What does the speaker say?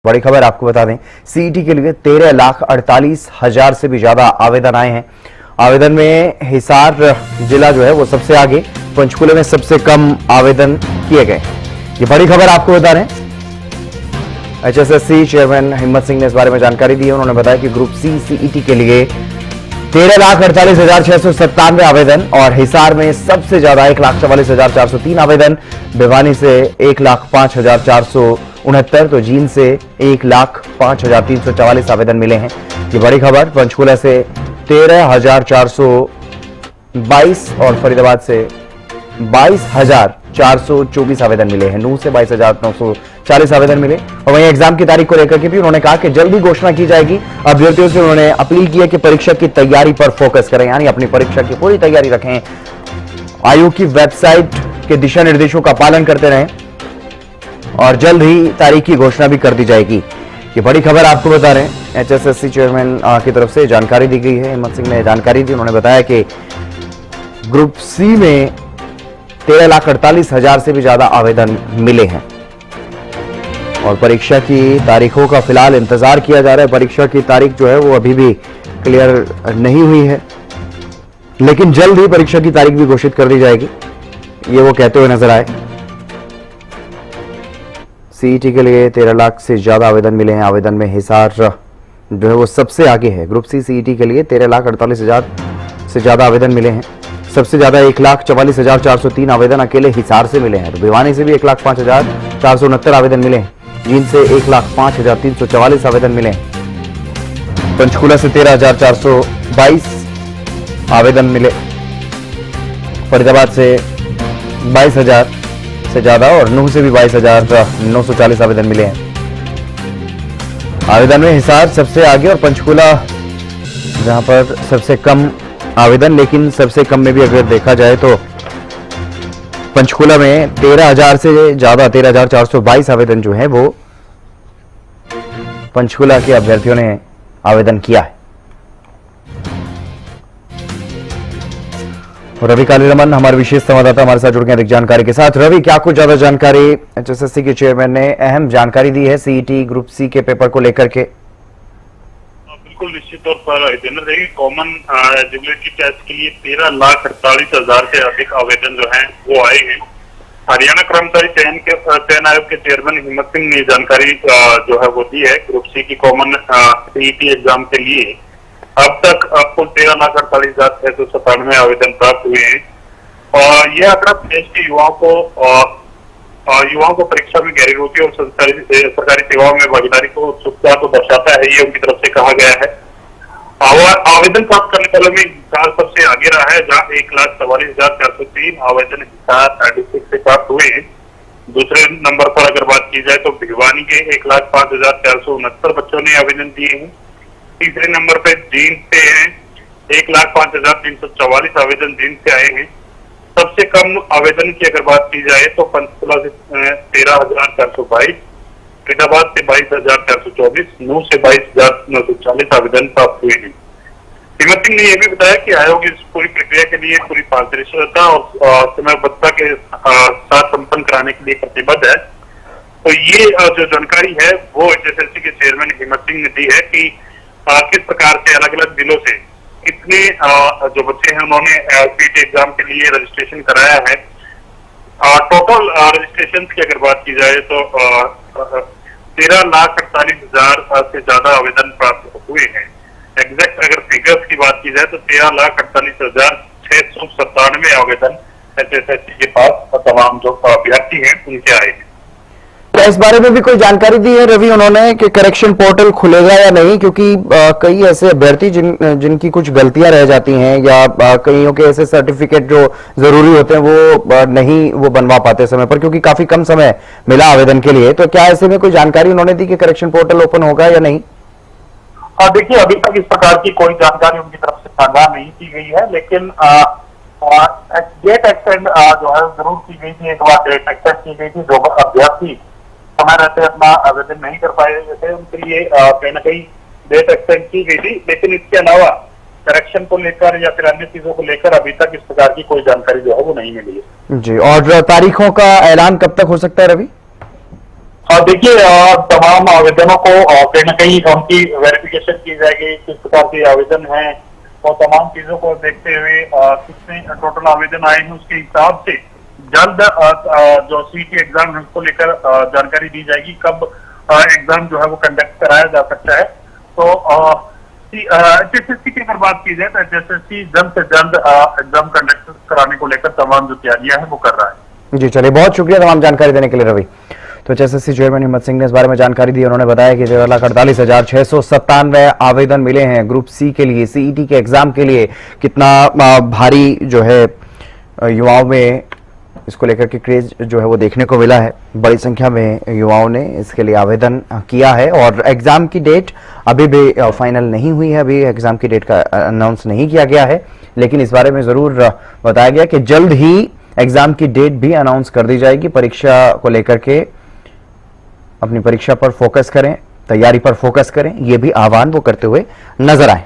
बड़ी खबर आपको बता दें, सीईटी के लिए 13,48,000 से भी ज्यादा आवेदन आए हैं। आवेदन में हिसार जिला जो है वो सबसे आगे, पंचकुला में सबसे कम आवेदन किए गए। ये बड़ी खबर आपको बता रहे हैं। एचएसएससी चेयरमैन हिम्मत सिंह ने इस बारे में जानकारी दी है। उन्होंने बताया कि ग्रुप सी सीईटी के लिए 13,48,697 आवेदन और हिसार में सबसे ज्यादा 1,44,403 आवेदन, भिवानी से 1,05,469 तो जींद से 1,05,344 आवेदन मिले हैं। ये बड़ी खबर। पंचकुला से 13,422 और फरीदाबाद से 22,424 आवेदन मिले हैं। नूह से 22,940 आवेदन मिले। और वहीं एग्जाम की तारीख को लेकर के भी उन्होंने कहा कि जल्दी घोषणा की जाएगी। अभ्यर्थियों से उन्होंने अपील की है कि परीक्षा की तैयारी पर फोकस करें, यानी अपनी परीक्षा की पूरी तैयारी रखें, आयोग की वेबसाइट के दिशा निर्देशों का पालन करते रहें और जल्द ही तारीख की घोषणा भी कर दी जाएगी। ये बड़ी खबर आपको बता रहे हैं। एचएसएससी चेयरमैन की तरफ से जानकारी दी गई है। हिम्मत सिंह ने जानकारी दी। उन्होंने बताया कि ग्रुप सी में 13,48,000 से भी ज्यादा आवेदन मिले हैं और परीक्षा की तारीखों का फिलहाल इंतजार किया जा रहा है। परीक्षा की तारीख जो है वो अभी भी क्लियर नहीं हुई है, लेकिन जल्द ही परीक्षा की तारीख भी घोषित कर दी जाएगी, ये वो कहते हुए नजर आए। सीईटी के लिए 13 लाख से ज्यादा आवेदन मिले हैं। आवेदन में हिसार जो है वो सबसे आगे है। ग्रुप सी सीईटी के लिए 13,48,000 से ज्यादा आवेदन मिले हैं। सबसे ज्यादा 1,44,403 आवेदन अकेले हिसार से मिले हैं। तो भिवानी से भी 1,05,469 आवेदन मिले हैं। जींद से 1,05,344 आवेदन मिले हैं। पंचकुला से 13,422 आवेदन मिले। फरीदाबाद से 22,000 से ज्यादा और नूह से भी 22,940 आवेदन मिले हैं। आवेदन में हिसार सबसे आगे और पंचकुला जहां पर सबसे कम आवेदन, लेकिन सबसे कम में भी अगर देखा जाए तो पंचकुला में 13,000 से ज्यादा 13,422 आवेदन जो है वो पंचकुला के अभ्यर्थियों ने आवेदन किया है। रवि कालीरमन हमारे विशेष संवाददाता हमारे साथ जुड़ गए अधिक जानकारी के साथ। रवि, क्या कुछ ज्यादा जानकारी एचएसएससी के चेयरमैन ने अहम जानकारी दी है सीईटी ग्रुप सी के पेपर को लेकर के? बिल्कुल, निश्चित तौर पर जनरल कॉमन एलिजिबिलिटी टेस्ट के लिए 13,48,000 से अधिक आवेदन जो हैं वो आए हैं। हरियाणा कर्मचारी चयन आयोग के चेयरमैन हिम्मत सिंह ने जानकारी जो है वो दी है। ग्रुप सी की कॉमन सीईटी एग्जाम के लिए अब तक कुल 13,48,697 आवेदन प्राप्त हुए हैं और यह आंकड़ा देश के युवाओं को परीक्षा में गहरी रुचि और सरकारी सेवाओं में भागीदारी को उत्सुकता को दर्शाता है। ये उनकी तरफ से कहा गया है। आवेदन प्राप्त करने वालों में हिसार सबसे आगे रहा है, जहां 1,44,403 आवेदन हिसार 36 से प्राप्त हुए हैं। दूसरे नंबर पर अगर बात की जाए तो भिवानी के 1,05,469 बच्चों ने आवेदन दिए हैं। तीसरे नंबर पे जींद से हैं 1,05,344 आवेदन जींद से आए हैं। सबसे कम आवेदन की अगर बात की जाए तो पंचकुला से 13,422, फरीदाबाद से 22,424, नूह से 22,940 आवेदन प्राप्त हुए हैं। हिम्मत सिंह ने यह भी बताया कि आयोग इस पूरी प्रक्रिया के लिए पूरी पारदर्शिता और समयबद्धता के साथ संपन्न कराने के लिए प्रतिबद्ध है। तो ये जो जानकारी है वो एचएसएससी के चेयरमैन हिम्मत सिंह ने दी है कि किस प्रकार से अलग अलग जिलों से कितने जो बच्चे हैं उन्होंने सीईटी एग्जाम के लिए रजिस्ट्रेशन कराया है। टोटल रजिस्ट्रेशन की अगर बात की जाए तो 13,48,000 से ज्यादा आवेदन प्राप्त हुए हैं। एग्जैक्ट अगर फिगर्स की बात की जाए तो 13,48,697 आवेदन एचएसएससी के पास तमाम जो अभ्यर्थी हैं उनके आए हैं। क्या इस बारे में भी कोई जानकारी दी है रवि उन्होंने कि करेक्शन पोर्टल खुलेगा या नहीं? क्योंकि कई ऐसे अभ्यर्थी जिनकी कुछ गलतियां रह जाती हैं या कईयों के ऐसे सर्टिफिकेट जो जरूरी होते हैं वो नहीं वो बनवा पाते समय पर, क्योंकि काफी कम समय मिला आवेदन के लिए। तो क्या ऐसे में कोई जानकारी उन्होंने दी कि करेक्शन पोर्टल ओपन होगा या नहीं? देखिए, अभी तक इस प्रकार की कोई जानकारी उनकी तरफ से साझा नहीं की गई है, लेकिन डेट एक्सटेंड जो है जरूर की गई थी। एक बार डेट एक्सटेंड की गई थी। जो अभ्यर्थी समय रहते अपना आवेदन नहीं कर पाए थे उनके लिए कहीं ना कहीं डेट एक्सटेंड की गई थी, लेकिन इसके अलावा करेक्शन को लेकर या फिर अन्य चीजों को लेकर अभी तक इस प्रकार की कोई जानकारी जो है वो नहीं मिली है। जी, और तारीखों का ऐलान कब तक हो सकता है रवि? देखिए, तमाम आवेदनों को कहीं ना कहीं उनकी वेरिफिकेशन की जाएगी, किस प्रकार के आवेदन हैं और तमाम चीजों को देखते हुए कितने टोटल आवेदन आए हैं उसके हिसाब से जल्द जो सीटी एग्जाम है उसको लेकर जानकारी दी जाएगी, कब एग्जाम जो है वो कंडक्ट कराया जा सकता है। तो एचएसएससी की अगर बात की जाए तो एचएसएससी जल्द से जल्द एग्जाम कंडक्ट कराने को लेकर तमाम जो तैयारियां हैं वो कर रहा है। जी चलिए, बहुत शुक्रिया तमाम जानकारी देने के लिए रवि। तो एचएसएससी चेयरमैन हिम्मत सिंह ने इस बारे में जानकारी दी। उन्होंने बताया कि 13,48,697 आवेदन मिले हैं ग्रुप सी के लिए, सीईटी के एग्जाम के लिए। कितना भारी जो है युवाओं में इसको लेकर के क्रेज जो है वो देखने को मिला है। बड़ी संख्या में युवाओं ने इसके लिए आवेदन किया है और एग्जाम की डेट अभी भी फाइनल नहीं हुई है, अभी एग्जाम की डेट का अनाउंस नहीं किया गया है, लेकिन इस बारे में जरूर बताया गया कि जल्द ही एग्जाम की डेट भी अनाउंस कर दी जाएगी। परीक्षा को लेकर के अपनी परीक्षा पर फोकस करें, तैयारी पर फोकस करें, यह भी आह्वान वो करते हुए नजर आए।